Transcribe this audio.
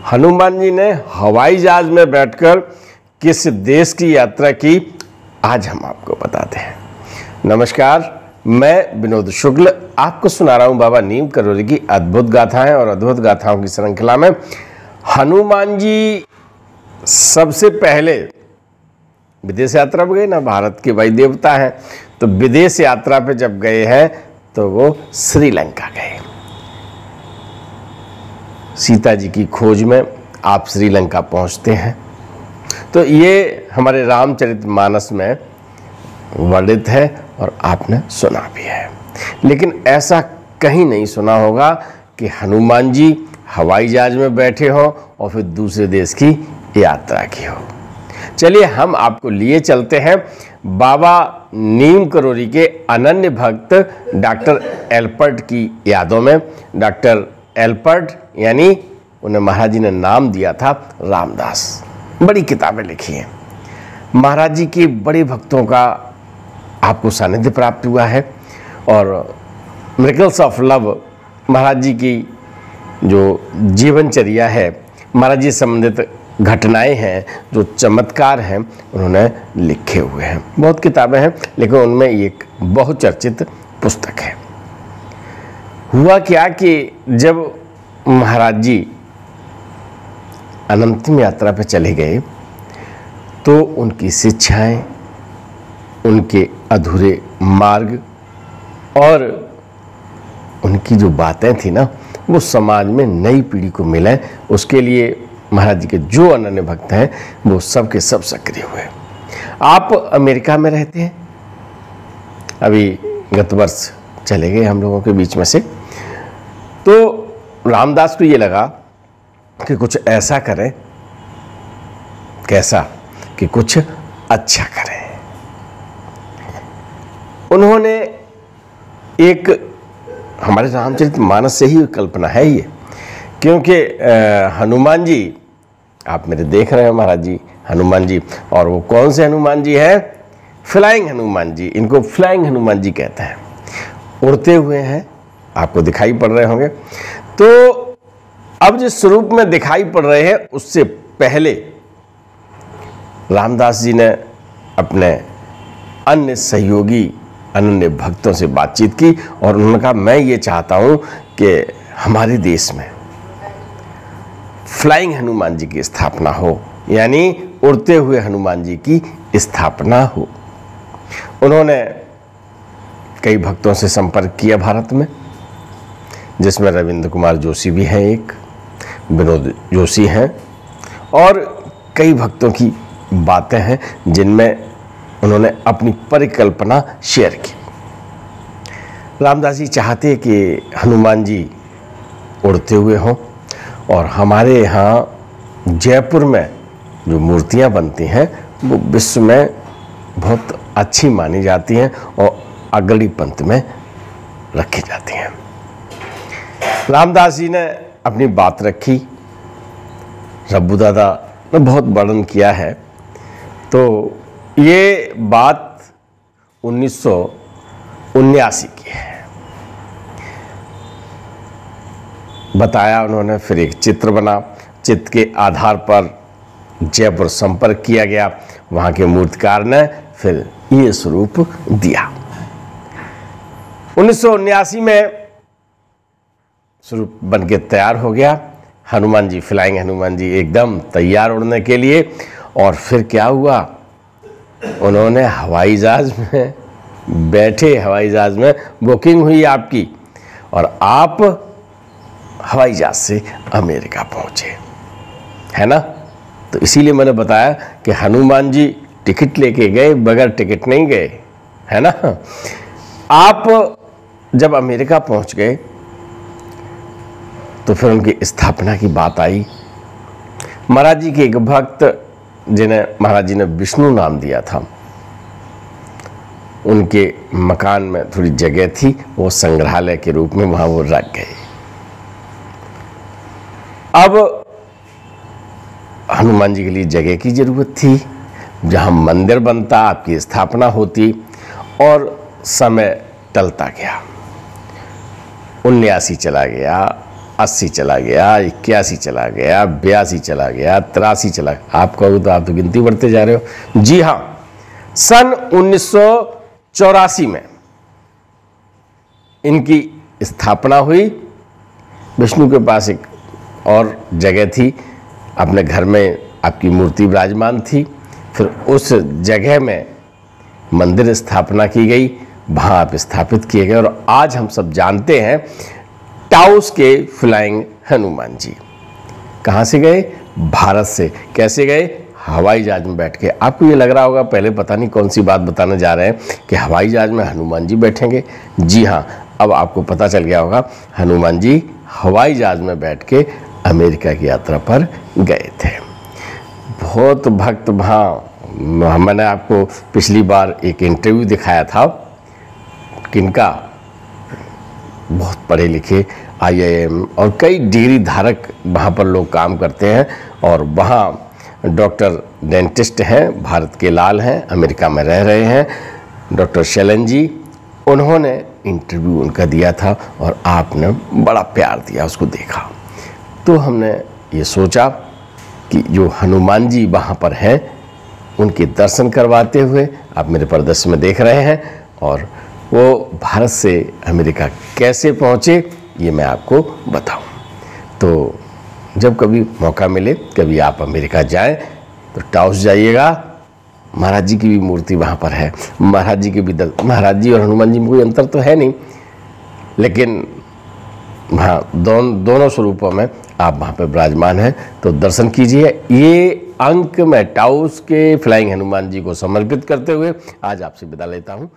हनुमान जी ने हवाई जहाज में बैठकर किस देश की यात्रा की, आज हम आपको बताते हैं। नमस्कार, मैं विनोद शुक्ल आपको सुना रहा हूं बाबा नीम करोली की अद्भुत गाथाएं और अद्भुत गाथाओं की श्रृंखला में। हनुमान जी सबसे पहले विदेश यात्रा पे गए ना, भारत के भाई देवता हैं, तो विदेश यात्रा पे जब गए हैं तो वो श्रीलंका गए। सीता जी की खोज में आप श्रीलंका पहुंचते हैं, तो ये हमारे रामचरितमानस में वर्णित है और आपने सुना भी है। लेकिन ऐसा कहीं नहीं सुना होगा कि हनुमान जी हवाई जहाज में बैठे हो और फिर दूसरे देश की यात्रा की हो। चलिए हम आपको लिए चलते हैं बाबा नीम करोली के अनन्य भक्त डॉक्टर एल्पर्ट की यादों में। डॉक्टर एल्पर्ट यानी उन्हें महाराज जी ने नाम दिया था रामदास। बड़ी किताबें लिखी हैं, महाराज जी के बड़े भक्तों का आपको सानिध्य प्राप्त हुआ है। और मिरेकल्स ऑफ लव महाराज जी की जो जीवनचर्या है, महाराज जी से संबंधित घटनाएं हैं, जो चमत्कार हैं, उन्होंने लिखे हुए हैं। बहुत किताबें हैं, लेकिन उनमें एक बहुचर्चित पुस्तक है। हुआ क्या कि जब महाराज जी अनंतिम यात्रा पर चले गए तो उनकी शिक्षाएं, उनके अधूरे मार्ग और उनकी जो बातें थी ना, वो समाज में नई पीढ़ी को मिले, उसके लिए महाराज जी के जो अनन्य भक्त हैं वो सब के सब सक्रिय हुए। आप अमेरिका में रहते हैं, अभी गत वर्ष चले गए हम लोगों के बीच में से, तो रामदास को ये लगा कि कुछ ऐसा करें, कैसा कि कुछ अच्छा करें। उन्होंने एक हमारे रामचरितमानस से ही कल्पना है ये, क्योंकि हनुमान जी आप मेरे देख रहे हैं महाराज जी, हनुमान जी, और वो कौन से हनुमान जी हैं? फ्लाइंग हनुमान जी। इनको फ्लाइंग हनुमान जी कहते हैं। उड़ते हुए हैं, आपको दिखाई पड़ रहे होंगे। तो अब जिस स्वरूप में दिखाई पड़ रहे हैं, उससे पहले रामदास जी ने अपने अन्य सहयोगी अनन्य भक्तों से बातचीत की और उन्होंने कहा, मैं ये चाहता हूं कि हमारे देश में फ्लाइंग हनुमान जी की स्थापना हो, यानी उड़ते हुए हनुमान जी की स्थापना हो। उन्होंने कई भक्तों से संपर्क किया भारत में, जिसमें रविंद्र कुमार जोशी भी हैं, एक विनोद जोशी हैं, और कई भक्तों की बातें हैं जिनमें उन्होंने अपनी परिकल्पना शेयर की। रामदास जी चाहते कि हनुमान जी उड़ते हुए हों, और हमारे यहाँ जयपुर में जो मूर्तियाँ बनती हैं वो विश्व में बहुत अच्छी मानी जाती हैं और अग्रणी पंथ में रखी जाती हैं। रामदास जी ने अपनी बात रखी, रब्बू दादा ने बहुत वर्णन किया है। तो ये बात 1979 की है, बताया उन्होंने। फिर एक चित्र बना, चित्र के आधार पर जयपुर संपर्क किया गया, वहाँ के मूर्तिकार ने फिर ये स्वरूप दिया। 1979 में स्वरूप बन के तैयार हो गया। हनुमान जी, फ्लाइंग हनुमान जी एकदम तैयार उड़ने के लिए। और फिर क्या हुआ, उन्होंने हवाई जहाज में बैठे, हवाई जहाज में बुकिंग हुई आपकी, और आप हवाई जहाज से अमेरिका पहुंचे, है ना। तो इसीलिए मैंने बताया कि हनुमान जी टिकट लेके गए, बगैर टिकट नहीं गए, है ना। आप जब अमेरिका पहुंच गए तो फिर उनकी स्थापना की बात आई। महाराज जी के एक भक्त, जिन्हें महाराज जी ने विष्णु नाम दिया था, उनके मकान में थोड़ी जगह थी, वो संग्रहालय के रूप में वहां वो रख गए। अब हनुमान जी के लिए जगह की जरूरत थी, जहां मंदिर बनता, आपकी स्थापना होती, और समय टलता गया। 79 चला गया, 80 चला गया, 81 चला गया, 82 चला गया, 83 चला गया। आप कहोगे तो आप तो गिनती बढ़ते जा रहे हो। जी हाँ, सन 1984 में इनकी स्थापना हुई। विष्णु के पास एक और जगह थी, अपने घर में आपकी मूर्ति विराजमान थी। फिर उस जगह में मंदिर स्थापना की गई, वहाँ आप स्थापित किए गए। और आज हम सब जानते हैं टाउस के फ्लाइंग हनुमान जी कहाँ से गए? भारत से। कैसे गए? हवाई जहाज में बैठ के। आपको ये लग रहा होगा पहले पता नहीं कौन सी बात बताने जा रहे हैं कि हवाई जहाज में हनुमान जी बैठेंगे। जी हाँ, अब आपको पता चल गया होगा, हनुमान जी हवाई जहाज में बैठ के अमेरिका की यात्रा पर गए थे। बहुत भक्त वहाँ, मैंने आपको पिछली बार एक इंटरव्यू दिखाया था, किनका, बहुत पढ़े लिखे IIM और कई डिग्री धारक वहाँ पर लोग काम करते हैं। और वहाँ डॉक्टर डेंटिस्ट हैं, भारत के लाल हैं, अमेरिका में रह रहे हैं, डॉक्टर शैलन जी। उन्होंने इंटरव्यू उनका दिया था और आपने बड़ा प्यार दिया, उसको देखा। तो हमने ये सोचा कि जो हनुमान जी वहाँ पर हैं उनके दर्शन करवाते हुए आप मेरे प्रदर्शन में देख रहे हैं, और वो भारत से अमेरिका कैसे पहुँचे ये मैं आपको बताऊं। तो जब कभी मौका मिले, कभी आप अमेरिका जाएं तो टाउस जाइएगा। महाराज जी की भी मूर्ति वहाँ पर है। महाराज जी के भी महाराज जी और हनुमान जी में कोई अंतर तो है नहीं, लेकिन हाँ दोनों स्वरूपों में आप वहाँ पर विराजमान हैं। तो दर्शन कीजिए। ये अंक मैं टाउस के फ्लाइंग हनुमान जी को समर्पित करते हुए आज आपसे विदा लेता हूँ।